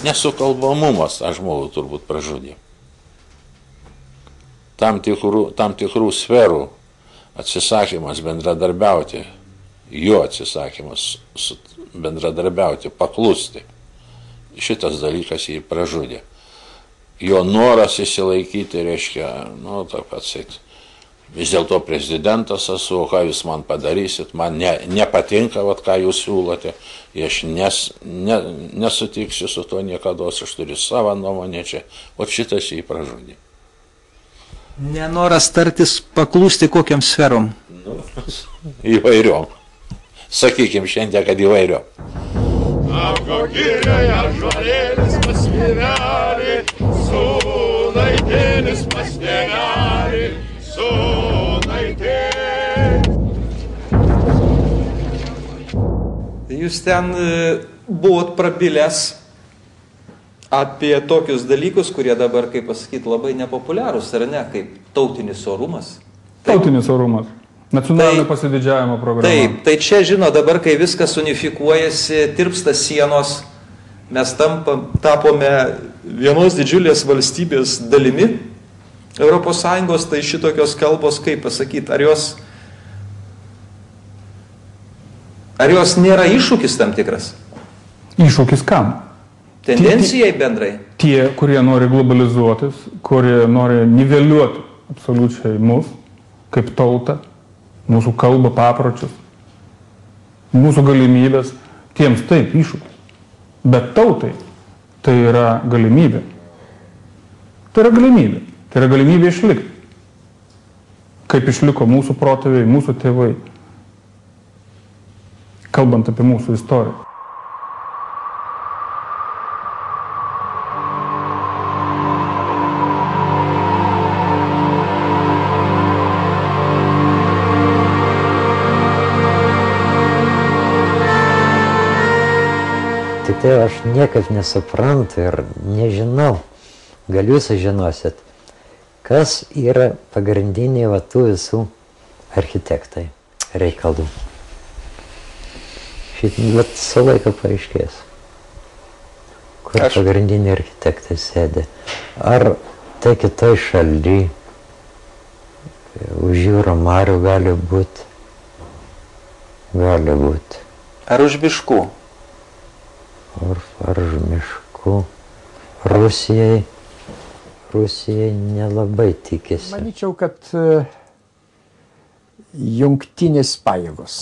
nesukalbamumas tą žmogų turbūt pražudė. Tam tikrų sferų atsisakymas bendradarbiauti, jo atsisakymas bendradarbiauti, paklusti. Šitas dalykas jį pražudė. Jo noras įsilaikyti reiškia, taip atseit, vis dėlto prezidentas esu, ką jūs man padarysit, man nepatinka, ką jūs siūlote, aš nesutiksiu su to niekados, aš turiu savo nuomonę čia, šitas jį pražudė. Nenoras tartis paklusti kokiam sferom? Įvairiom. Sakykim šiandien, kad įvairiom. Augo girioje ąžuolėlis pas vyrelį, sūnaitėlis pas tėvelį, sūnaitėlis. Jūs ten buvot prabilęs apie tokius dalykus, kurie dabar, kaip pasakyti, labai nepopuliarūs, ar ne, kaip tautinis orumas. Tautinis orumas. Nacionalinio pasididžiavimo programa. Taip, tai čia, dabar, kai viskas unifikuojasi, tirpsta sienos, mes tapome vienos didžiulės valstybės dalimi ES, tai šitokios kalbos, kaip pasakyti, ar jos nėra iššūkis tam tikras? Iššūkis kam? Tendencijai bendrai? Tie, kurie nori globalizuotis, kurie nori niveliuoti absoliučiai mus, kaip tautą, mūsų kalbą, papročius, mūsų galimybės, tiems taip iššūkis. Bet tautai tai yra galimybė. Tai yra galimybė. Tai yra galimybė išlikti. Kaip išliko mūsų protėviai, mūsų tėvai. Kalbant apie mūsų istoriją. Tai aš niekaip nesuprantu ir nežinau, gal jūs sužinosit, kas yra pagrindiniai tų visų architektai reikalų. Vat su laiko paaiškės, kur pagrindiniai architektai sėdi. Ar tai kitoj šaly, už jūro marių gali būti. Ar už miškų? Ar už miškų. Rusijai nelabai tikisi. Manyčiau, kad jungtinės pajėgos.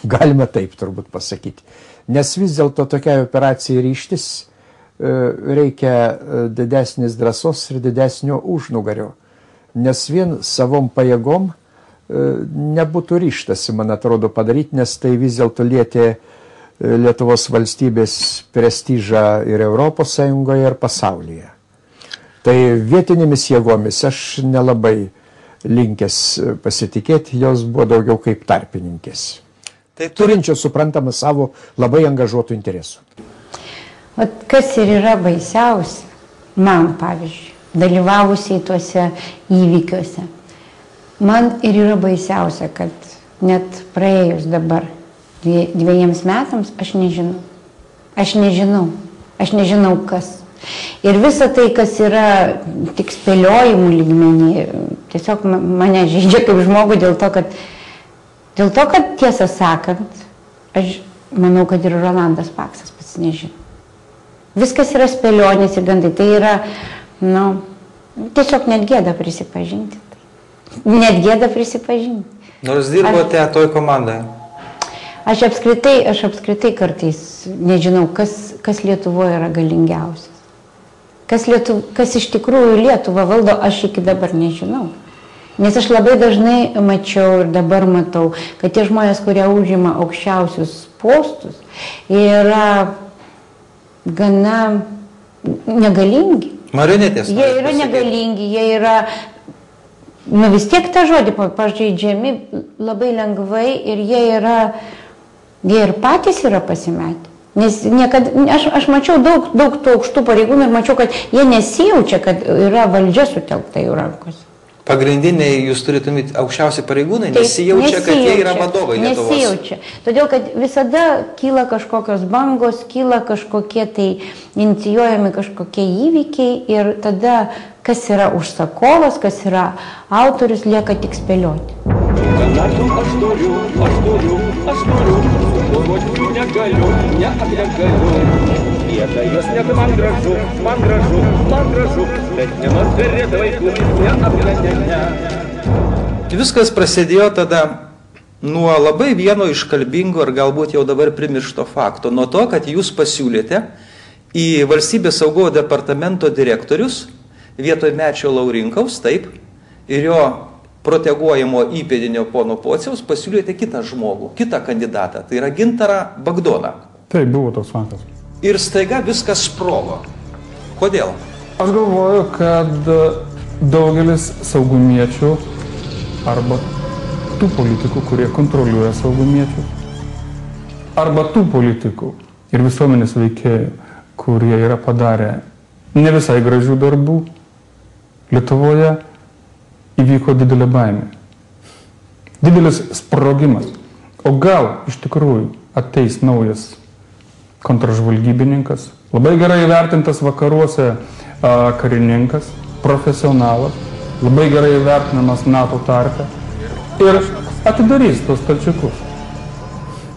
Galima taip turbūt pasakyti. Nes vis dėlto tokiai operacijai ryžtis reikia didesnės drąsos ir didesnio užnugario. Nes vien savom pajėgom nebūtų ryžtasi, man atrodo, padaryti, nes tai vis dėlto lietė Lietuvos valstybės prestižą ir Europos Sąjungoje, ir pasaulyje. Tai vietinėmis jėgomis aš nelabai linkęs pasitikėti, jos buvo daugiau kaip tarpininkės. Tai turinčios, suprantama, savo labai angažuotų interesų. Kas ir yra baisiausia, man pavyzdžiui, dalyvavusiai tuose įvykiuose, man ir yra baisiausia, kad net praėjus dabar 2 metams, aš nežinau kas. Ir visa tai, kas yra tik spėliojimų lygmenį, tiesiog mane žaidžia kaip žmogų dėl to, kad tiesą sakant, aš manau, kad ir Rolandas Paksas pats nežino. Viskas yra spėlionės ir gandai, tai yra, tiesiog net gėda prisipažinti. Nors dirbote toj komandoje. Aš apskritai kartais nežinau, kas Lietuvoje yra galingiausias. Kas iš tikrųjų Lietuvą valdo, aš iki dabar nežinau. Nes aš labai dažnai mačiau ir dabar matau, kad tie žmonės, kurie užima aukščiausius postus, yra gana negalingi. Marionetės. Jie yra negalingi, jie yra, vis tiek tą žodį pažeidžiami labai lengvai ir jie ir patys yra pasimetę. Nes aš mačiau daug tų aukštų pareigūnų ir mačiau, kad jie nesijaučia, kad yra valdžia sutelkta jų rankose. Pagrindiniai, jūs turite aukščiausi pareigūnai, nesijaučia, kad jie yra vadovai Lietuvos. Nesijaučia. Todėl, kad visada kyla kažkokios bangos, kyla kažkokie tai inicijuojami kažkokie įvykiai ir tada, kas yra užsakovas, kas yra autorius, lieka tik spėlioti. Aš turiu, galvoti negaliu, neaplegaliu. Vieta jos net man gražu, bet nenors perėti vaikų, neaplegaliu. Viskas prasidėjo tada nuo labai vieno iškalbingo ir galbūt jau dabar primiršto fakto. Nuo to, kad jūs pasiūlėte į Valstybės saugumo departamento direktorius vietoj Mečio Laurinkaus, taip, ir jo proteguojamo įpėdinio pono Pociaus pasiūlėte kitą žmogų, kitą kandidatą, tai yra Gintarą Bagdoną. Tai buvo toks faktas. Ir staiga viskas sprogo. Kodėl? Aš galvoju, kad daugelis saugumiečių arba tų politikų, kurie kontroliuoja saugumiečius, arba tų politikų ir visuomenės veikėjų, kurie yra padarę ne visai gražių darbų Lietuvoje, įvyko didelė baimė. Didelis sprogimas. O gal iš tikrųjų ateis naujas kontražvalgybininkas, labai gerai įvertintas vakaruose karininkas, profesionalas, labai gerai įvertinamas NATO tarpe ir atidarys tos stalčiukus.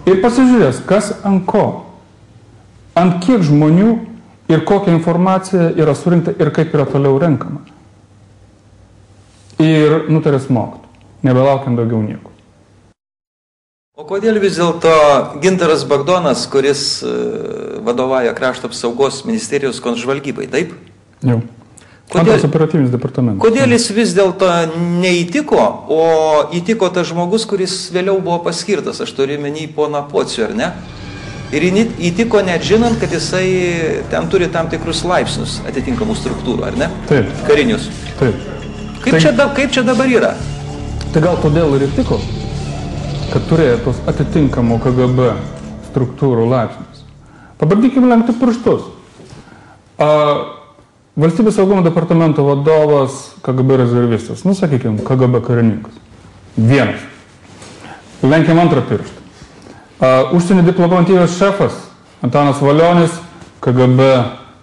Ir pasižiūrės, kas ant ko, ant kiek žmonių ir kokia informacija yra surinkta ir kaip yra toliau renkama. Ir nutarė smogti, nebelaukiant daugiau nieko. O kodėl vis dėlto Gintaras Bagdonas, kuris vadovauja Krašto apsaugos ministerijos kontržvalgybai, taip? Jau. Antras operatyvinis departamentas. Kodėl jis vis dėlto neįtiko, o įtiko tas žmogus, kuris vėliau buvo paskirtas, aš turiu menį poną Pocių, ar ne? Ir įtiko net žinant, kad jisai ten turi tam tikrus laipsnius atitinkamų struktūrų, ar ne? Taip. Karinius. Taip. Kaip čia dabar yra? Tai gal todėl ir įtiko, kad turėjo tos atitinkamo KGB struktūrų laipsnius. Pabandykime lenkti pirštus. Valstybės saugumo departamento vadovas KGB rezervistas, sakykime, KGB karininkas. Vienas. Lenkiam antrą pirštą. Užsienio diplomatijos šefas Antanas Valionis, KGB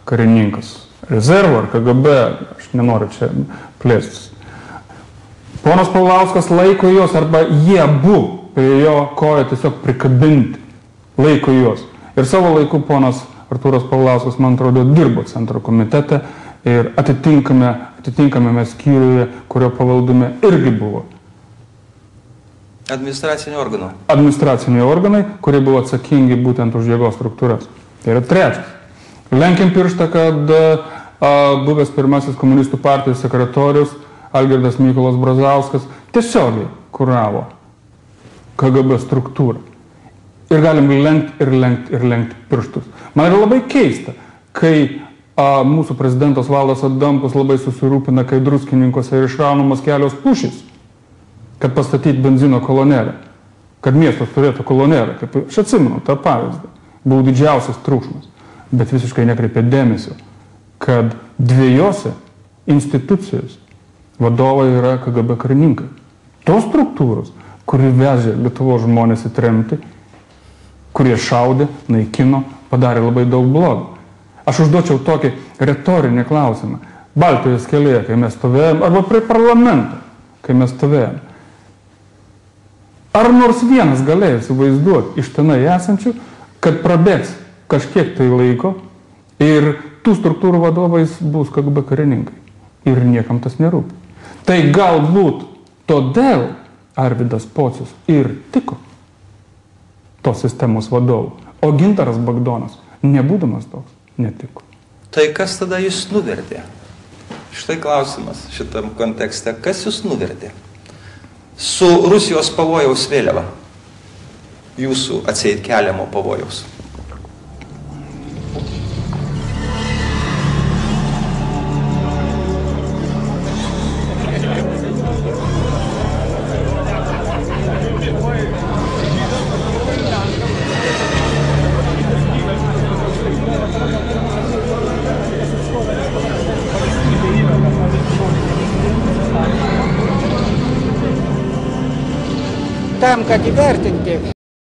karininkas. Rezervo ar KGB, aš nenoriu čia plėstis. Ponas Paulauskas laiko juos, arba jie abu prie jo koją tiesiog prikabinti, laiko juos. Ir savo laiku ponas Artūras Paulauskas, man atrodo, dirbo centro komitete ir atitinkamame skyriuje, kurio pavaldume irgi buvo. Administraciniai organai. Administraciniai organai, kurie buvo atsakingi būtent už jėgos struktūras. Tai yra trečias. Lenkiam pirštą, kad buvęs pirmasis komunistų partijos sekretorius Algirdas Mykolas Brazauskas tiesiogiai kuravo KGB struktūrą. Ir galim lenkti pirštus. Man yra labai keista, kai mūsų prezidentas Valdas Adamkus labai susirūpina, kai Druskininkuose yra išraunamos kelios pušys, kad pastatyti benzino kolonėlę, kad miestas turėtų kolonėlę. Aš atsimenu tą pavyzdį. Buvo didžiausias triukšmas, bet visiškai nekreipė dėmesio, kad dviejose institucijos vadovai yra KGB karininkai. Tos struktūros, kuri vežė Lietuvos žmonės į tremtį, kurie šaudė, naikino, padarė labai daug blogo. Aš užduočiau tokį retorinį klausimą. Baltijos kelyje, kai mes stovėjom, arba prie parlamento, kai mes stovėjom. Ar nors vienas galėjo įsivaizduoti iš tenai esančių, kad prabėgs kažkiek tai laiko ir tų struktūrų vadovais bus KGB karininkai. Ir niekam tas nerūpi. Tai galbūt todėl Arvydas Pocius ir tiko tos sistemos vadovų, o Gintaras Bagdonas, nebūdamas toks, netiko. Tai kas tada jūs nuvertė? Štai klausimas šitam kontekste. Kas jūs nuvertė? Su Rusijos pavojaus vėliava. Jūsų atseit keliamo pavojaus. tam, kad įvertinti